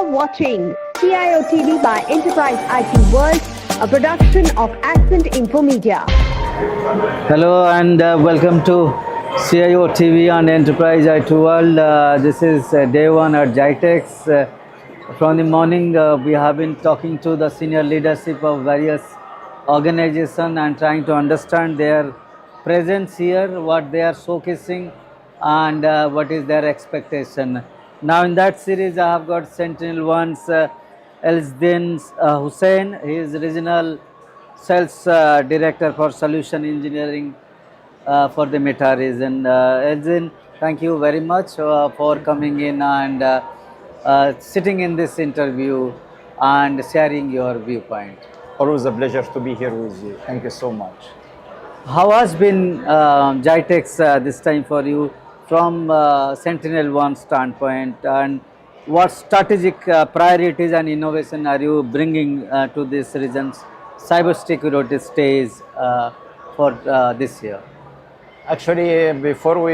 are watching CIOTV by Enterprise IT World, a production of Accent Infomedia. Hello and welcome to CIOTV on Enterprise IT World. This is day one at GITEX. From the morning, we have been talking to the senior leadership of various organizations and trying to understand their presence here, what they are showcasing, and what is their expectation. Now, in that series, I have got SentinelOne's Ezzeldin Hussein. He is regional sales director for solution engineering for the Meta region. Ezzeldin, thank you very much for coming in and sitting in this interview and sharing your viewpoint. Always a pleasure to be here with you. Thank you so much. How has been GITEX this time for you from SentinelOne standpoint, and what strategic priorities and innovation are you bringing to this region's cybersecurity stage for this year? Actually, before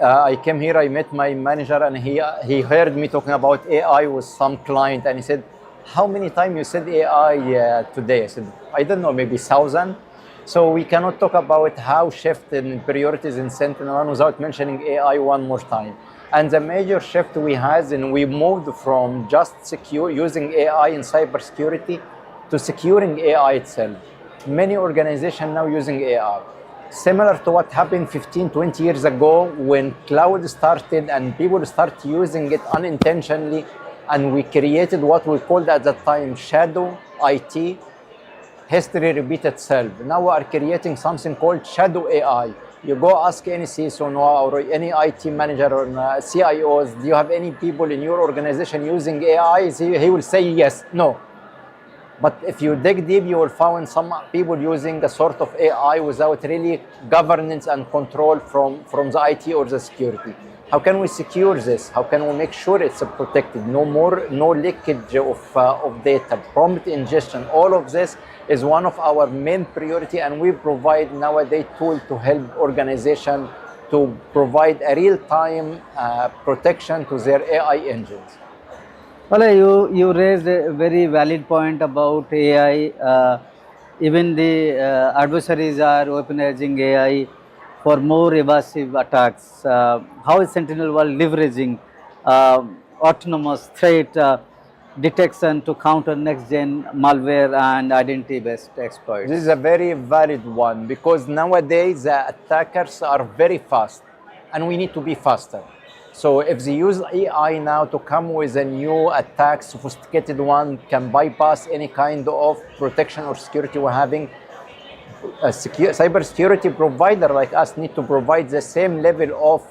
I came here, I met my manager and he heard me talking about AI with some client, and he said, "How many times you said AI today?" I said, "I don't know, maybe 1,000." So we cannot talk about how shift in priorities in SentinelOne without mentioning AI one more time. And the major shift we had, and we moved from just using AI in cybersecurity to securing AI itself. Many organizations now using AI. Similar to what happened 15, 20 years ago when cloud started and people start using it unintentionally, and we created what we called at that time shadow IT. History repeats itself. Now we are creating something called shadow AI. You go ask any CISO or any IT manager or CIOs, do you have any people in your organization using AI? He will say yes, no. But if you dig deep, you will find some people using a sort of AI without really governance and control from the IT or the security. How can we secure this? How can we make sure it's protected? No leakage of data, prompt ingestion. All of this is one of our main priority, and we provide nowadays tool to help organization to provide a real-time protection to their AI engines. Well, you raised a very valid point about AI. Even the adversaries are weaponizing AI for more evasive attacks. How is SentinelOne leveraging autonomous threat detection to counter next-gen malware and identity-based exploits? This is a very valid one, because nowadays the attackers are very fast and we need to be faster. So if they use AI now to come with a new attack, sophisticated one, can bypass any kind of protection or security we're having, a cybersecurity provider like us need to provide the same level of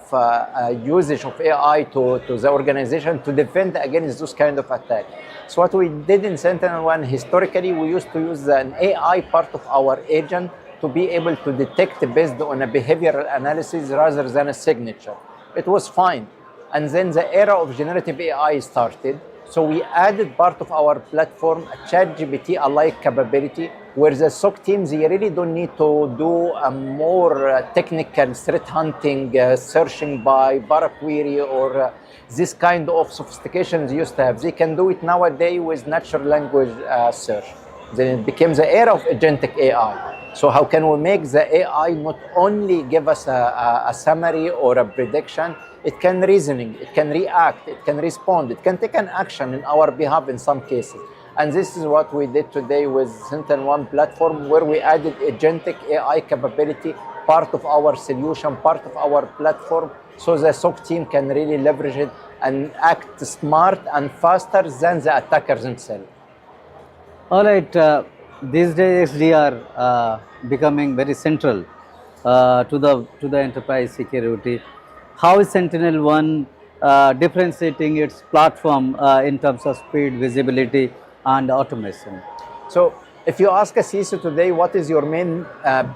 usage of AI to the organization to defend against those kind of attacks. So what we did in SentinelOne, historically, we used to use an AI part of our agent to be able to detect based on a behavioral analysis rather than a signature. It was fine. And then the era of generative AI started. So we added part of our platform, a ChatGPT-alike capability, where the SOC teams, they really don't need to do a more technical threat hunting, searching by query or this kind of sophistication they used to have. They can do it nowadays with natural language search. Then it became the era of agentic AI. So how can we make the AI not only give us a summary or a prediction, it can reasoning, it can react, it can respond, it can take an action in our behalf in some cases. And this is what we did today with SentinelOne platform, where we added agentic AI capability, part of our solution, part of our platform, so the SOC team can really leverage it and act smart and faster than the attackers themselves. All right. These days XDR becoming very central to the enterprise security. How is SentinelOne differentiating its platform in terms of speed, visibility, and automation? So if you ask a CISO today, what is your main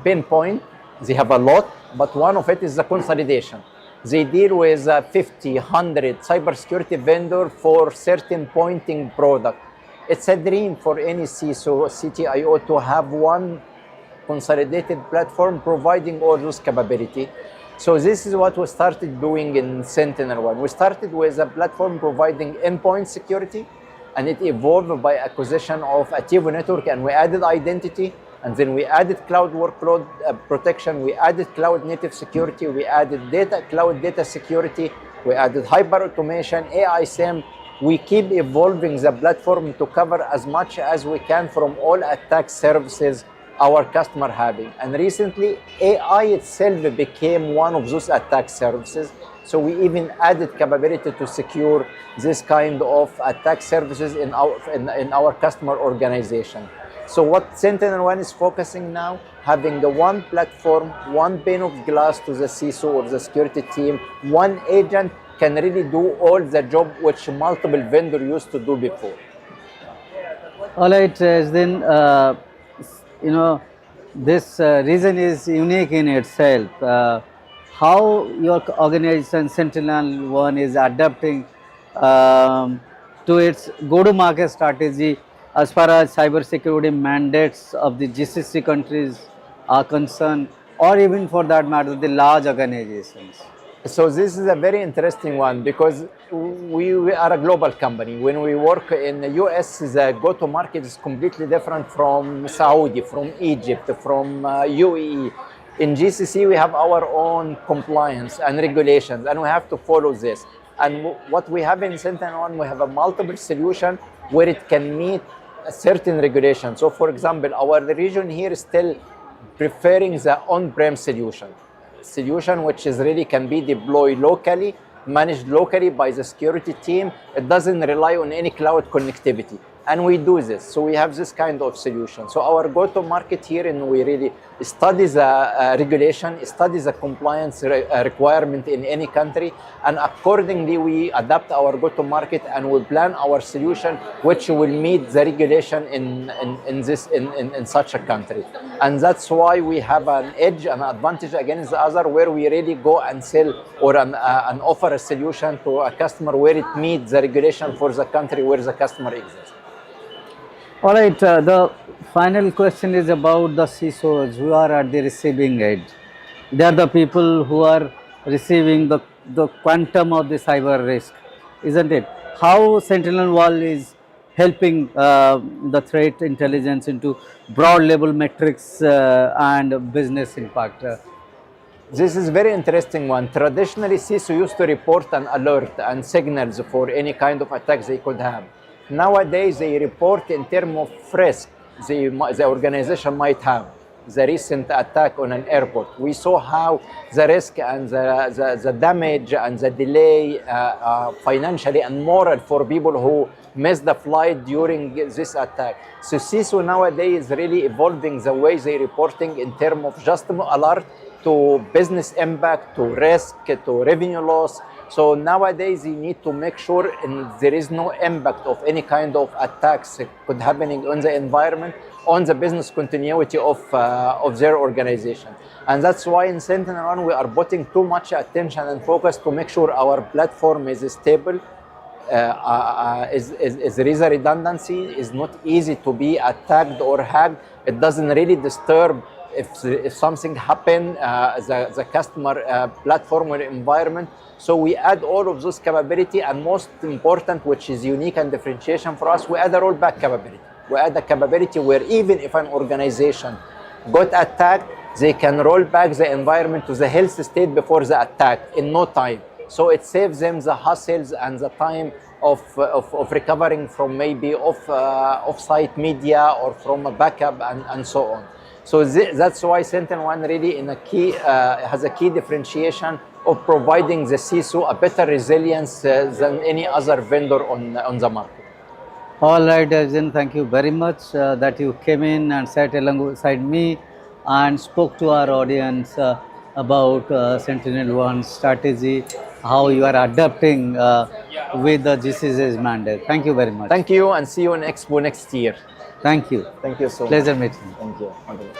pain point? They have a lot, but one of it is the consolidation. They deal with 50, 100 cybersecurity vendor for certain pointing product. It's a dream for any CISO, CTIO to have one consolidated platform providing all those capability. So this is what we started doing in SentinelOne. We started with a platform providing endpoint security, and it evolved by acquisition of a TV network, and we added identity, and then we added cloud workload protection, we added cloud native security, we added cloud data security, we added hyper automation, AI SIEM. We keep evolving the platform to cover as much as we can from all attack services our customer having. And recently, AI itself became one of those attack services. So we even added capability to secure this kind of attack services in our customer organization. So what SentinelOne is focusing now, having the one platform, one pane of glass to the CISO or the security team, one agent can really do all the job which multiple vendors used to do before. All right, then this region is unique in itself. How your organization SentinelOne is adapting to its go-to-market strategy as far as cybersecurity mandates of the GCC countries are concerned, or even for that matter, the large organizations? So this is a very interesting one because we are a global company. When we work in the US, the go-to-market is completely different from Saudi, from Egypt, from UAE. In GCC, we have our own compliance and regulations, and we have to follow this. And what we have in SentinelOne, we have a multiple solution where it can meet a certain regulation. So for example, our region here is still preferring the on-prem solution which is really can be deployed locally, managed locally by the security team. It doesn't rely on any cloud connectivity. And we do this. So we have this kind of solution. So our go-to-market here, and we really study the regulation, study the compliance requirement in any country, and accordingly we adapt our go-to-market and we plan our solution which will meet the regulation in such a country. And that's why we have an edge, an advantage against the other, where we really go and sell or and offer a solution to a customer where it meets the regulation for the country where the customer exists. All right, the final question is about the CISOs who are at the receiving end. They are the people who are receiving the quantum of the cyber risk, isn't it? How SentinelOne is helping the threat intelligence into broad level metrics and business impact? This is very interesting one. Traditionally, CISO used to report an alert and signals for any kind of attacks they could have. Nowadays, they report in terms of risk the organization might have. The recent attack on an airport, we saw how the risk and the damage and the delay financially and moral for people who missed the flight during this attack. So CISO nowadays is really evolving the way they're reporting in terms of just alert to business impact, to risk, to revenue loss. So nowadays you need to make sure there is no impact of any kind of attacks could happening on the environment, on the business continuity of their organization. And that's why in SentinelOne we are putting too much attention and focus to make sure our platform is stable, is there is a redundancy, is not easy to be attacked or hacked. It doesn't really disturb if something happen, the customer platform or environment. So we add all of those capability, and most important, which is unique and differentiation for us, we add a rollback capability. We add a capability where even if an organization got attacked, they can roll back the environment to the health state before the attack in no time. So it saves them the hassles and the time of recovering from maybe off-site media or from a backup and so on. So that's why SentinelOne really has a key differentiation of providing the CISO a better resilience than any other vendor on the market. All right, Ezzeldin, thank you very much that you came in and sat alongside me and spoke to our audience about SentinelOne's strategy, how you are adapting with the GCC's mandate. Thank you very much. Thank you, and see you on Expo next year. Thank you. Thank you so much. Pleasure meeting you. Thank you.